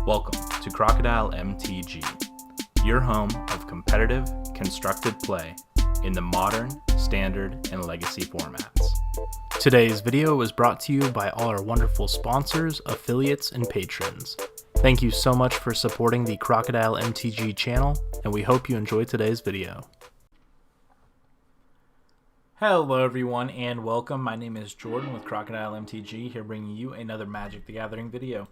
Welcome to Crocodile MTG, your home of competitive, constructed play in the modern, standard, and legacy formats. Today's video was brought to you by all our wonderful sponsors, affiliates, and patrons. Thank you so much for supporting the Crocodile MTG channel, and we hope you enjoy today's video. Hello everyone and welcome. My name is Jordan with Crocodile MTG, here bringing you another Magic the Gathering video.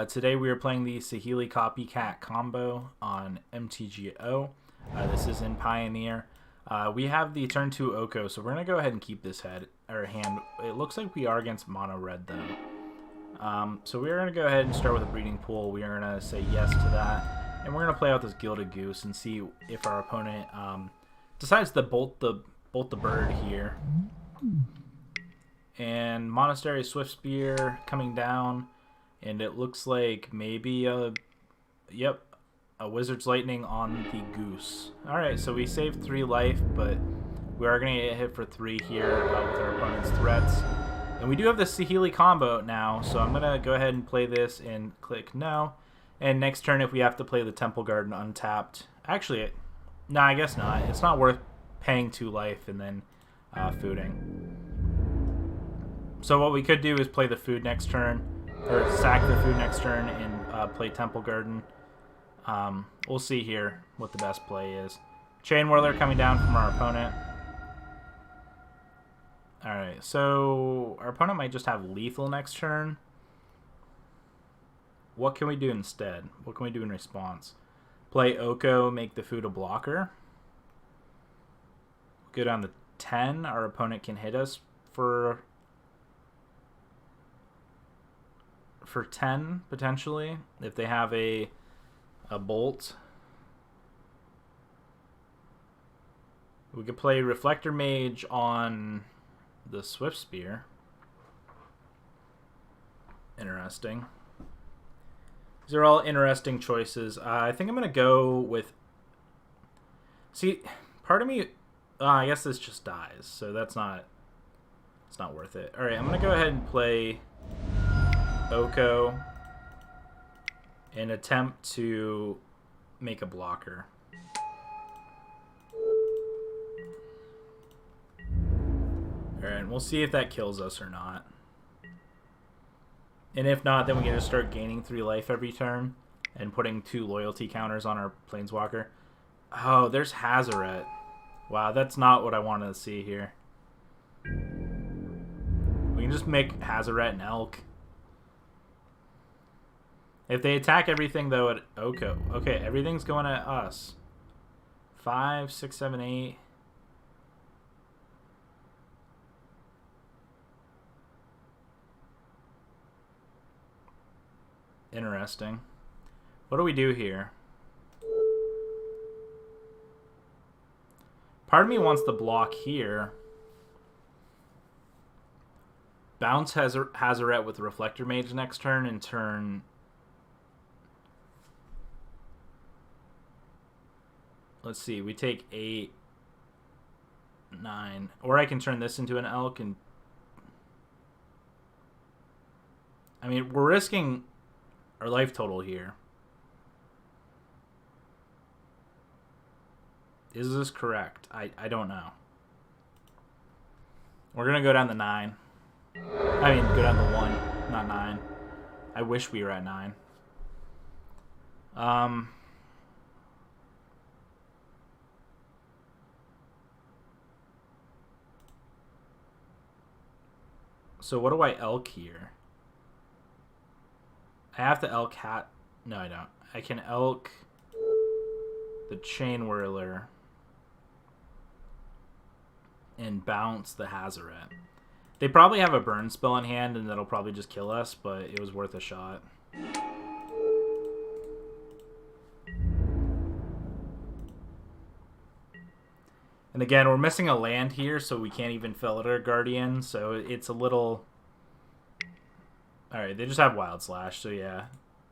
Today we are playing the Saheeli Copycat combo on MTGO. This is in Pioneer. We have the turn 2 Oko, so we're going to go ahead and keep this hand. It looks like we are against mono red though. So we're going to go ahead and start with a breeding pool. We are going to say yes to that. And we're going to play out this Gilded Goose and see if our opponent decides to bolt the bird here. And Monastery Swift Spear coming down. And it looks like maybe a Wizard's Lightning on the Goose. Alright, so we saved 3 life, but we are going to get hit for 3 here with our opponent's threats. And we do have the Saheeli combo now, so I'm going to go ahead and play this and click no. And next turn, if we have to play the Temple Garden untapped... Actually, no, I guess not. It's not worth paying 2 life and then fooding. So what we could do is play the food next turn. Or sack the food next turn and play Temple Garden. We'll see here what the best play is. Chain Whirler coming down from our opponent. Alright, so our opponent might just have lethal next turn. What can we do instead? What can we do in response? Play Oko, make the food a blocker. Go down to 10. Our opponent can hit us for 10 potentially if they have a bolt. We could play Reflector Mage on the Swift Spear. Interesting. These are all interesting choices. I think I'm gonna go with... See, part of me... I guess this just dies, so that's not... It's not worth it. Alright, I'm gonna go ahead and play Oko and attempt to make a blocker. Alright, and we'll see if that kills us or not. And if not, then we can just start gaining 3 life every turn and putting 2 loyalty counters on our Planeswalker. Oh, there's Hazoret. Wow, that's not what I wanted to see here. We can just make Hazoret an Elk. If they attack everything, though, at Oko. Okay, everything's going at us. 5, 6, 7, 8. Interesting. What do we do here? Part of me wants to block here. Bounce Hazoret with Reflector Mage next turn and turn... Let's see, we take 8, 9. Or I can turn this into an Elk and... I mean, we're risking our life total here. Is this correct? I don't know. We're going to go down to 9. I mean, go down to 1, not 9. I wish we were at 9. So what do I Elk here? I have to Elk hat. No, I don't. I can Elk the Chain Whirler and bounce the Hazoret. They probably have a burn spell in hand and that'll probably just kill us, but it was worth a shot. And again, we're missing a land here, so we can't even Felidar Guardian, so it's a little... Alright, they just have Wild Slash, so yeah.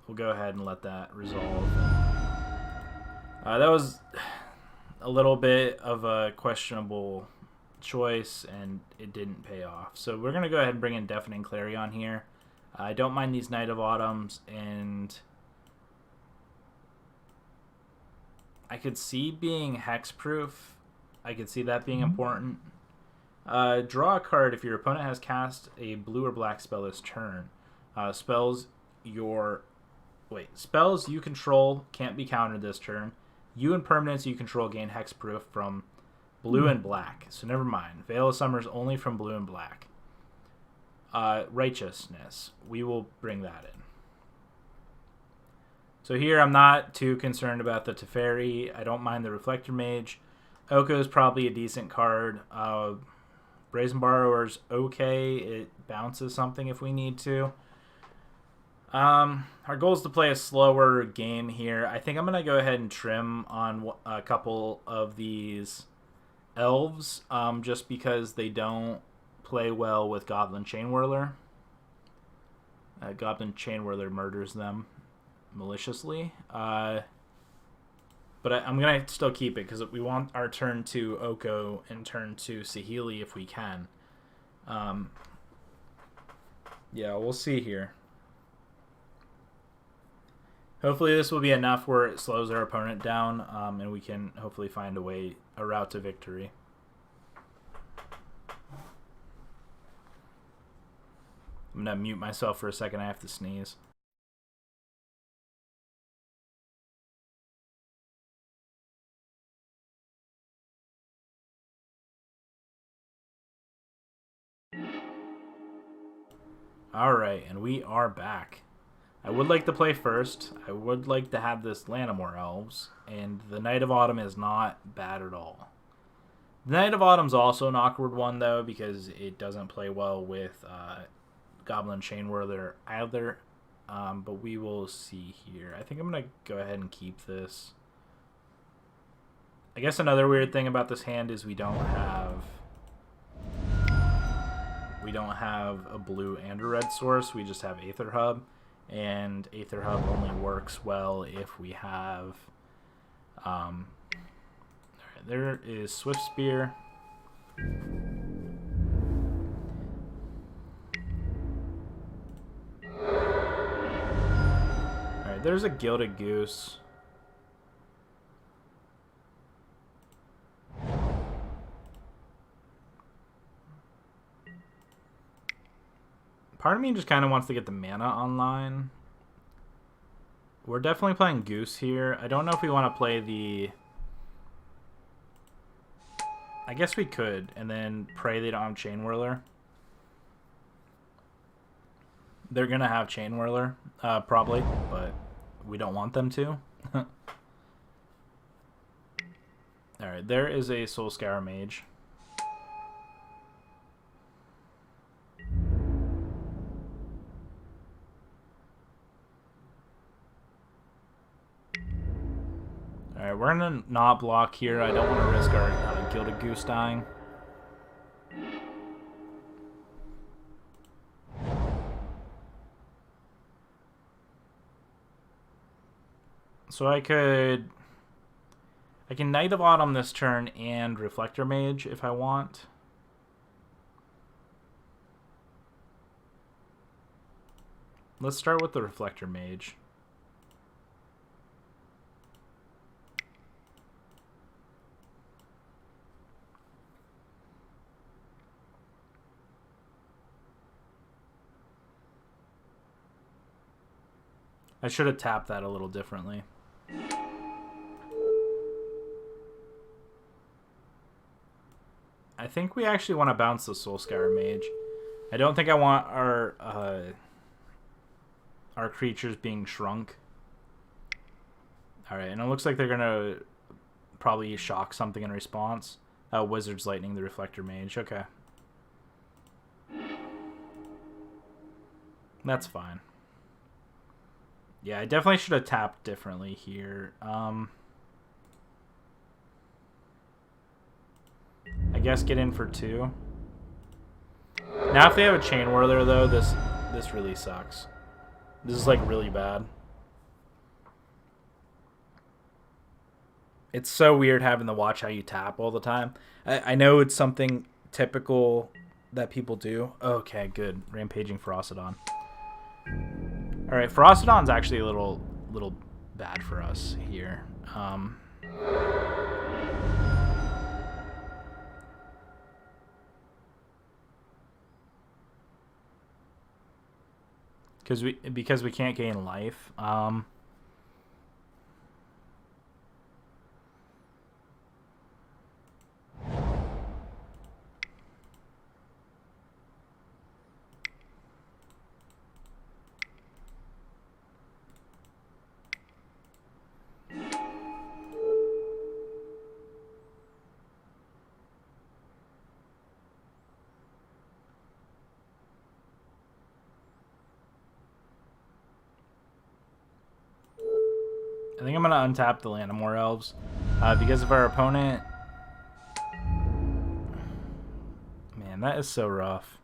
We'll go ahead and let that resolve. That was a little bit of a questionable choice, and it didn't pay off. So we're going to go ahead and bring in Deafening Clarion here. I don't mind these Night of Autumns, and I could see being hexproof. I could see that being important. Draw a card if your opponent has cast a blue or black spell this turn. Spells you control can't be countered this turn. You and permanents you control gain hexproof from blue and black. So never mind. Veil of Summer is only from blue and black. Righteousness. We will bring that in. So here I'm not too concerned about the Teferi. I don't mind the Reflector Mage. Oko is probably a decent card. Brazen Borrower's okay. It bounces something if we need to. Our goal is to play a slower game here. I think I'm going to go ahead and trim on a couple of these elves just because they don't play well with Goblin Chainwhirler. Goblin Chainwhirler murders them maliciously. But I'm going to still keep it because we want our turn to Oko and turn to Saheeli if we can. Yeah, we'll see here. Hopefully this will be enough where it slows our opponent down, and we can hopefully find a route to victory. I'm going to mute myself for a second. I have to sneeze. Alright, and we are back. I would like to play first. I would like to have this Lanamore Elves, and the Knight of Autumn is not bad at all. The Knight of Autumn's also an awkward one, though, because it doesn't play well with Goblin Chainwhirler either, but we will see here. I think I'm going to go ahead and keep this. I guess another weird thing about this hand is we don't have a blue and a red source. We just have Aether Hub. And Aether Hub only works well if we have alright, there is Swift Spear. Alright, there's a Gilded Goose. Part of me just kind of wants to get the mana online. We're definitely playing Goose here. I don't know if we want to play the... I guess we could, and then pray they don't have Chainwhirler. They're going to have Chainwhirler, probably, but we don't want them to. Alright, there is a Soulscour Mage. Alright, we're going to not block here. I don't want to risk our Gilded Goose dying. So I can Knight of Autumn this turn and Reflector Mage if I want. Let's start with the Reflector Mage. I should have tapped that a little differently. I think we actually want to bounce the Soulscour Mage. I don't think I want our creatures being shrunk. Alright, and it looks like they're going to probably shock something in response. Wizard's Lightning, the Reflector Mage. Okay. That's fine. Yeah, I definitely should have tapped differently here. I guess get in for 2. Now if they have a Chainwhirler, though, this really sucks. This is, like, really bad. It's so weird having to watch how you tap all the time. I know it's something typical that people do. Okay, good. Rampaging Ferocidon. Alright, Ferocidon's actually a little bad for us here. Because we can't gain life. I think I'm going to untap the Lanimore Elves because of our opponent. Man, that is so rough.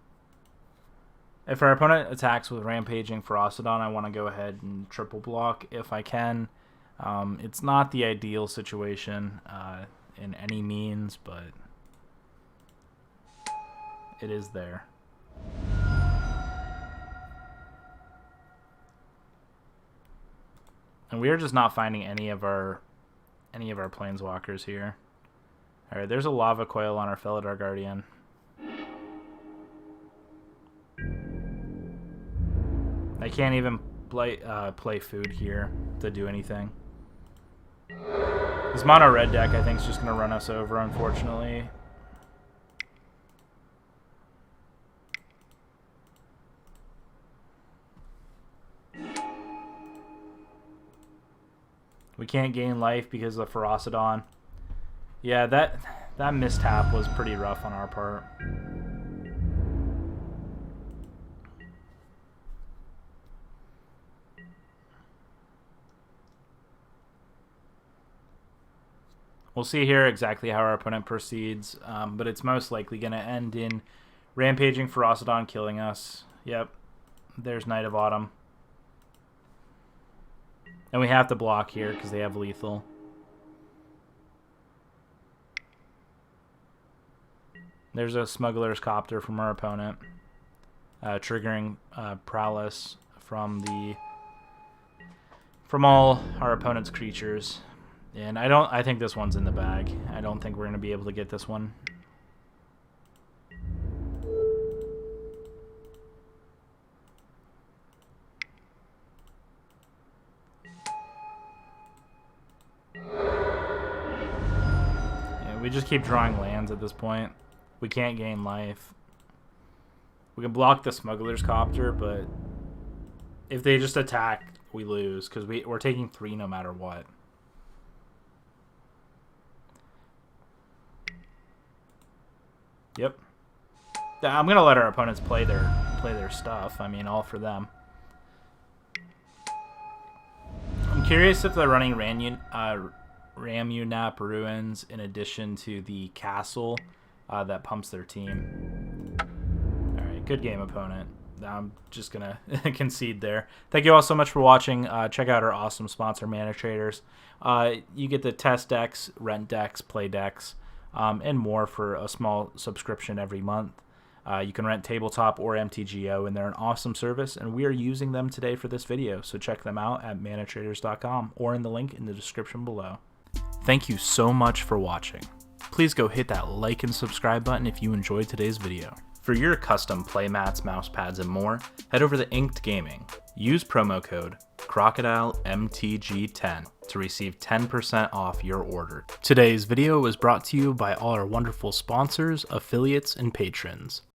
If our opponent attacks with Rampaging Ferocidon, I want to go ahead and triple block if I can. It's not the ideal situation in any means, but it is there. And we are just not finding any of our planeswalkers here. All right, there's a lava coil on our Felidar Guardian. I can't even play food here to do anything. This mono red deck, I think, is just going to run us over, unfortunately. We can't gain life because of Ferocidon. Yeah, that mistap was pretty rough on our part. We'll see here exactly how our opponent proceeds, but it's most likely going to end in Rampaging Ferocidon killing us. Yep, there's Knight of Autumn. And we have to block here because they have lethal. There's a Smuggler's Copter from our opponent, triggering Prowess from all our opponent's creatures. And I think this one's in the bag. I don't think we're going to be able to get this one. We just keep drawing lands at this point. We can't gain life. We can block the Smuggler's Copter, but if they just attack, we lose because we're taking 3 no matter what. Yep. I'm gonna let our opponents play their stuff. I mean, all for them. I'm curious if they're running Ramunap Ruins in addition to the castle that pumps their team. Alright, good game, opponent. I'm just going to concede there. Thank you all so much for watching. Check out our awesome sponsor, Mana Traders. You get the test decks, rent decks, play decks, and more for a small subscription every month. You can rent Tabletop or MTGO, and they're an awesome service, and we are using them today for this video, so check them out at manatraders.com or in the link in the description below. Thank you so much for watching. Please go hit that like and subscribe button if you enjoyed today's video. For your custom playmats, mouse pads, and more, head over to Inked Gaming. Use promo code crocodilemtg10 to receive 10% off your order. Today's video was brought to you by all our wonderful sponsors, affiliates, and patrons.